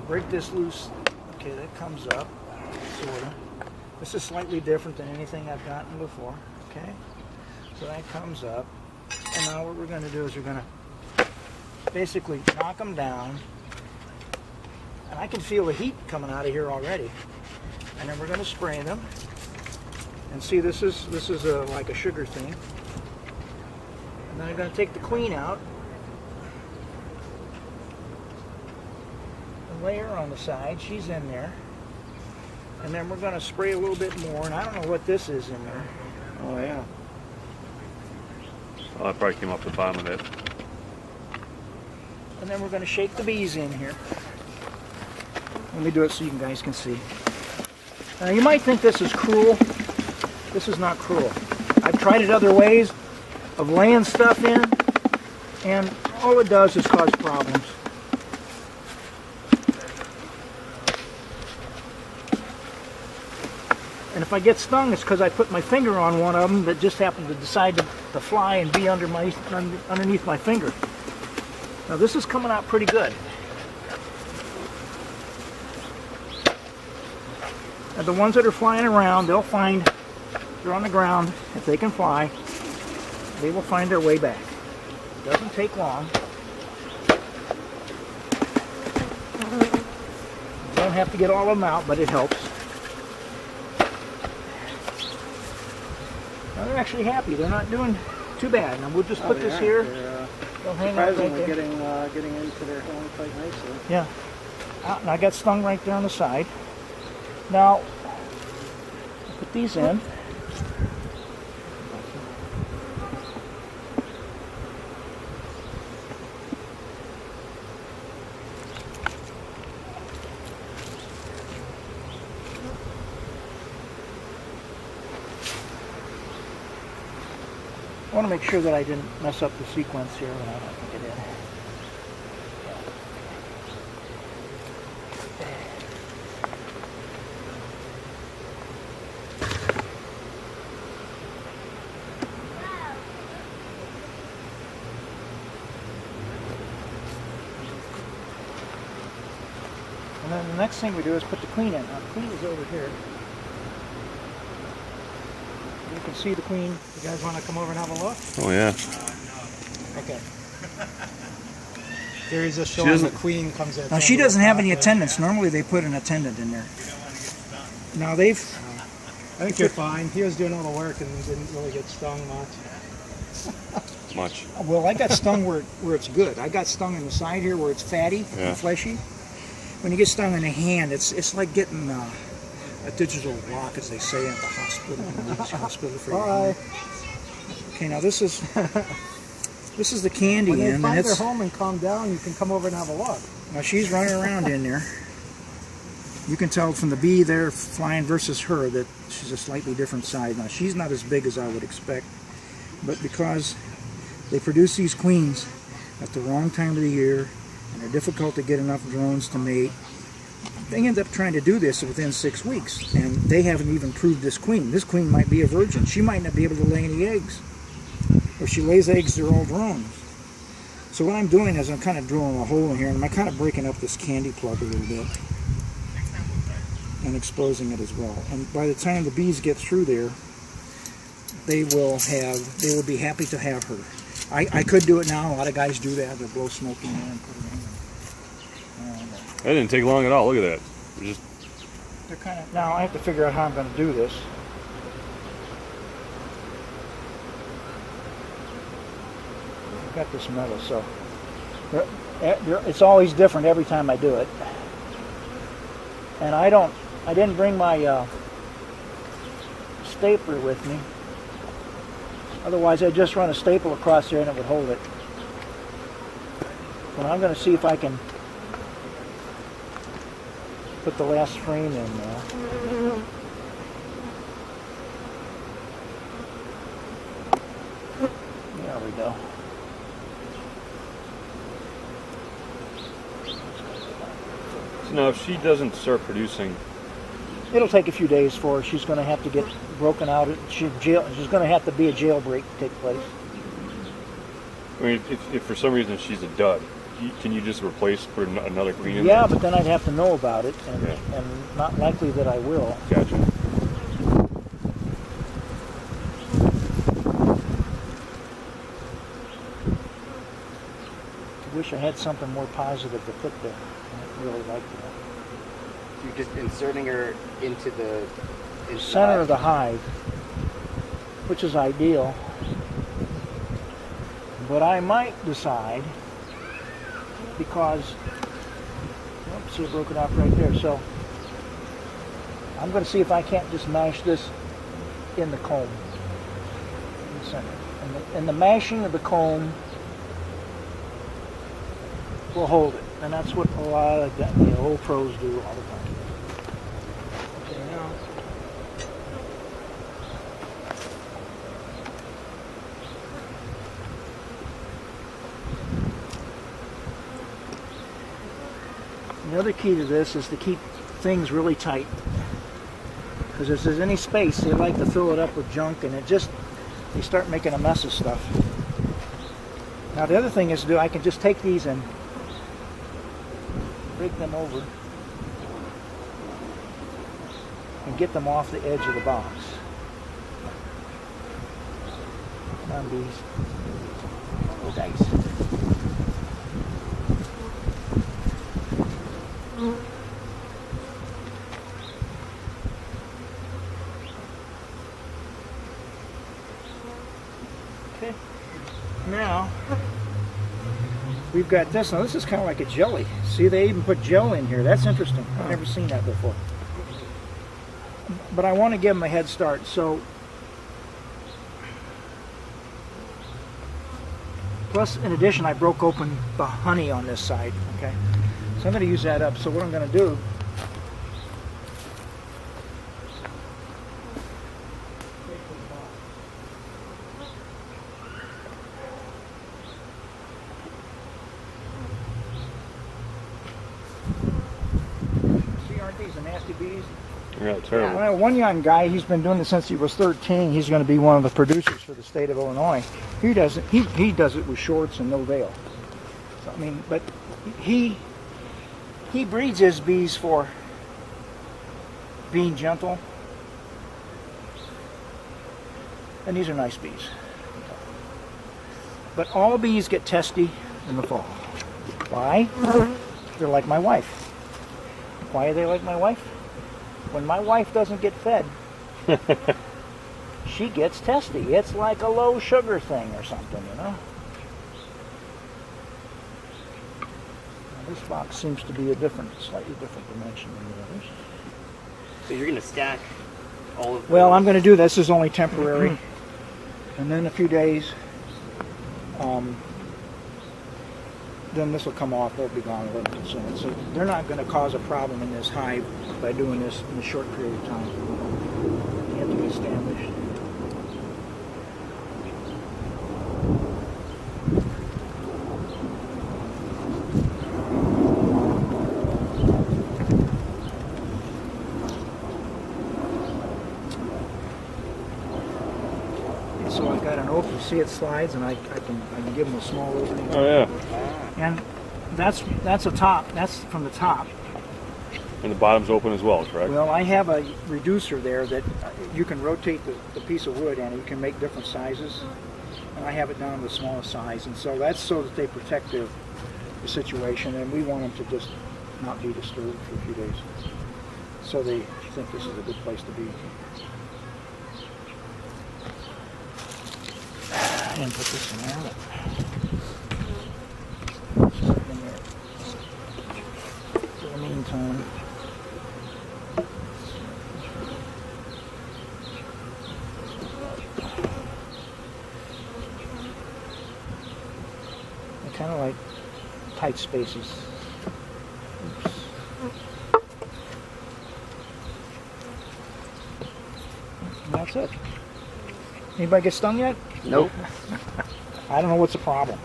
break this loose. Okay, that comes up, sort of. This is slightly different than anything I've gotten before. Okay, so that comes up. And now what we're going to do is we're going to basically knock them down. And I can feel the heat coming out of here already. And then we're going to spray them. And see, this is like a sugar thing. And then I'm going to take the queen out and lay her on the side. She's in there. And then we're going to spray a little bit more. And I don't know what this is in there. Oh yeah. Oh, that probably came off the bottom of it. And then we're going to shake the bees in here. Let me do it so you guys can see. Now you might think this is cruel. This is not cruel. I've tried it other ways of laying stuff in, and all it does is cause problems. And if I get stung, it's because I put my finger on one of them that just happened to decide to fly and be underneath my finger. Now this is coming out pretty good. Now the ones that are flying around, they'll find, they're on the ground, if they can fly, they will find their way back. It doesn't take long. You don't have to get all of them out, but it helps. Now they're actually happy. They're not doing too bad. Now we'll just put this here. They'll hang out right there. Getting into their home quite nicely. Yeah. And I got stung right there on the side. Now, I'll put these in. I want to make sure that I didn't mess up the sequence here when I put it in. And then the next thing we do is put the queen in. Now the queen is over here. You can see the queen. You guys want to come over and have a look? Oh yeah. Okay. Here he's just showing the queen comes in. Now she doesn't have any attendants. Normally they put an attendant in there. Now they've... I think you're fine. He was doing all the work and didn't really get stung much. Well, I got stung where it's good. I got stung in the side here where it's fatty and fleshy. When you get stung in the hand, it's like getting a digital lock, as they say at the hospital. Hospital for your hand. Okay, now this is the candy when they end. find their home and calm down, you can come over and have a look. Now she's running around in there. You can tell from the bee there flying versus her that she's a slightly different size. Now she's not as big as I would expect, but because they produce these queens at the wrong time of the year and they're difficult to get enough drones to mate, they end up trying to do this within 6 weeks, and they haven't even proved this queen. This queen might be a virgin. She might not be able to lay any eggs. If she lays eggs, they're all drones. So what I'm doing is I'm kind of drilling a hole in here, and I'm kind of breaking up this candy plug a little bit and exposing it as well. And by the time the bees get through there, they will be happy to have her. I could do it now. A lot of guys do that. They blow smoke in there and put it in. That didn't take long at all. Look at that. They're kind of, now I have to figure out how I'm going to do this. I've got this metal, so it's always different every time I do it. And I didn't bring my stapler with me. Otherwise, I'd just run a staple across there and it would hold it. But I'm going to see if I can put the last frame in there. There we go. So now, if she doesn't start producing, It'll take a few days for her. She's going to have to get broken out. She's going to have to be a jailbreak to take place. I mean, if for some reason she's a dud, can you just put another queen in Yeah, there? but then I'd have to know about it, and, Yeah. and not likely that I will. Gotcha. I wish I had something more positive to put there. I really like that. You're just inserting her into the Center of the hive, which is ideal. But I might decide, because, oops, see, I broke it off right there. So I'm going to see if I can't just mash this in the comb, in the center. And the mashing of the comb will hold it. And that's what a lot of the old pros do all the time. Okay, now. The other key to this is to keep things really tight. Because if there's any space, they like to fill it up with junk, and they start making a mess of stuff. Now the other thing is to do, I can just take these and break them over and get them off the edge of the box. Come on, bees. Oh, dice. Okay. Now we've got this. Now this is kind of like a jelly. See, they even put gel in here. That's interesting. I've never seen that before. But I want to give them a head start. So, plus, in addition, I broke open the honey on this side. Okay, so I'm going to use that up. So what I'm going to do. Aren't these the nasty bees? Yeah, terrible. Well, one young guy, he's been doing this since he was 13. He's going to be one of the producers for the state of Illinois. He does it. He does it with shorts and no veil. So, I mean, but he breeds his bees for being gentle, and these are nice bees. But all bees get testy in the fall. Why? They're like my wife. Why are they like my wife? When my wife doesn't get fed, she gets testy. It's like a low sugar thing or something, you know? Now, this box seems to be a slightly different dimension than the others. So you're going to stack all of Well, I'm going to do this. This is only temporary. And then in a few days, then this will come off. They'll be gone. They'll consume it. So they're not going to cause a problem in this hive by doing this in a short period of time. They have to be established. So I got an open. See, it slides, and I can give them a small opening. Oh yeah. And that's a top. That's from the top. And the bottom's open as well, correct? Well, I have a reducer there that you can rotate the piece of wood, and you can make different sizes. And I have it down to the smallest size, and so that's so that they protect the situation, and we want them to just not be disturbed for a few days. So they think this is a good place to be. And put this in there. For the meantime. I kind of like tight spaces. Oops. And that's it. Anybody get stung yet? Nope. I don't know what's the problem.